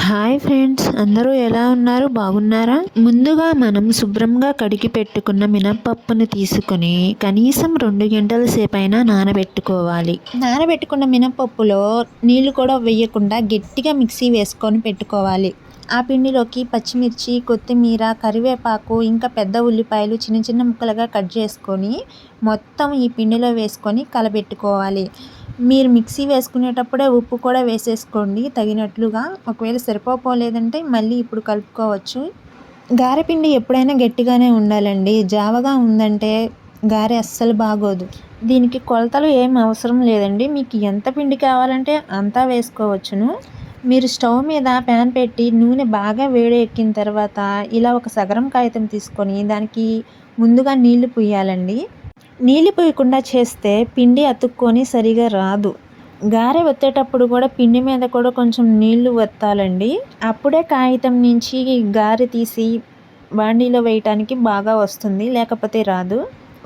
Hi friends, అందరూ ఎలా ఉన్నారు? బాగున్నారా? ముందుగా మనం శుభ్రంగా కడిగి పెట్టుకున్న మినపప్పును తీసుకుని కనీసం 2 గంటల సేపైనా నానబెట్టుకోవాలి. నానబెట్టుకున్న మినపప్పులో నీళ్లు కూడా వేయకుండా గట్టిగా మిక్సీ వేసుకొని పెట్టుకోవాలి. ఆ పిండిలోకి పచ్చిమిర్చి, కొత్తిమీర, కరివేపాకు, ఇంకా పెద్ద ఉల్లిపాయలు చిన్న చిన్న ముక్కలుగా కట్ చేసుకొని మొత్తం ఈ పిండిలో వేసుకొని కలబెట్టుకోవాలి. మీరు మిక్సీ వేసుకునేటప్పుడే ఉప్పు కూడా వేసేసుకోండి తగినట్లుగా. ఒకవేళ సరిపోలేదంటే మళ్ళీ ఇప్పుడు కలుపుకోవచ్చు. గారెపిండి ఎప్పుడైనా గట్టిగానే ఉండాలండి. జావగా ఉందంటే గారె అస్సలు బాగోదు. దీనికి కొలతలు ఏం అవసరం లేదండి. మీకు ఎంత పిండి కావాలంటే అంతా వేసుకోవచ్చును. మీరు స్టవ్ మీద ప్యాన్ పెట్టి నూనె బాగా వేడి ఎక్కిన తర్వాత ఇలా ఒక సగరం కాగితం తీసుకొని దానికి ముందుగా నీళ్లు పోయాలండి. నీళ్ళు పోయకుండా చేస్తే పిండి అతుక్కొని సరిగా రాదు. గారె ఒత్తేటప్పుడు కూడా పిండి మీద కూడా కొంచెం నీళ్లు వత్తాలండి. అప్పుడే కాగితం నుంచి గారె తీసి బాండీలో వేయటానికి బాగా వస్తుంది, లేకపోతే రాదు.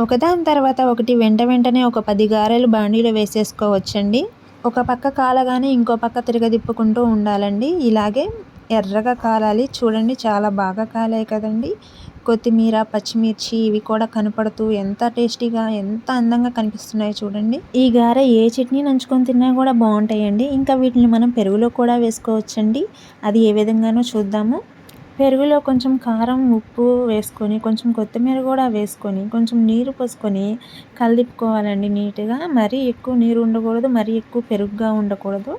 ఒకదాని తర్వాత ఒకటి వెంటనే ఒక 10 గారెలు బాండీలో వేసేసుకోవచ్చండి. ఒక పక్క కాలగానే ఇంకో పక్క తిరగదిప్పుకుంటూ ఉండాలండి. ఇలాగే ఎర్రగా కాలాలి. చూడండి, చాలా బాగా కాలాయి కదండి. కొత్తిమీర, పచ్చిమిర్చి ఇవి కూడా కనపడుతూ ఎంత టేస్టీగా, ఎంత అందంగా కనిపిస్తున్నాయో చూడండి. ఈ గారె ఏ చట్నీ నంచుకొని తిన్నా కూడా బాగుంటాయండి. ఇంకా వీటిని మనం పెరుగులో కూడా వేసుకోవచ్చండి. అది ఏ విధంగానో చూద్దాము. పెరుగులో కొంచెం కారం, ఉప్పు వేసుకొని, కొంచెం కొత్తిమీర కూడా వేసుకొని, కొంచెం నీరు పోసుకొని కలిదిప్పుకోవాలండి నీట్గా. మరీ ఎక్కువ నీరు ఉండకూడదు, మరీ ఎక్కువ పెరుగుగా ఉండకూడదు.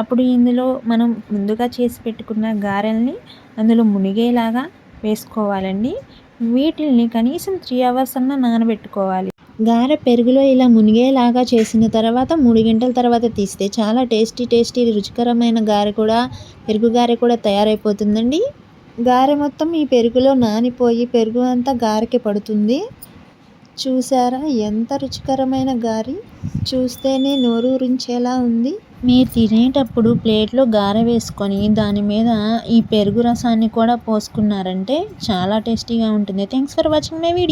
అప్పుడు ఇందులో మనం ముందుగా చేసి పెట్టుకున్న గారెల్ని అందులో మునిగేలాగా వేసుకోవాలండి. వీటిల్ని కనీసం 3 అవర్స్ అన్నా నానబెట్టుకోవాలి. గారె పెరుగులో ఇలా మునిగేలాగా చేసిన తర్వాత 3 గంటల తర్వాత తీస్తే చాలా టేస్టీ రుచికరమైన గారె కూడా, పెరుగు గారె కూడా తయారైపోతుందండి. గారె మొత్తం ఈ పెరుగులో నానిపోయి పెరుగు అంతా గారెకి పడుతుంది. చూసారా ఎంత రుచికరమైన గారె! చూస్తేనే నోరూరించేలా ఉంది. మీరు తినేటప్పుడు ప్లేట్లో గారె వేసుకొని దాని మీద ఈ పెరుగు రసాన్ని కూడా పోసుకున్నారంటే చాలా టేస్టీగా ఉంటుంది. Thanks for watching my video.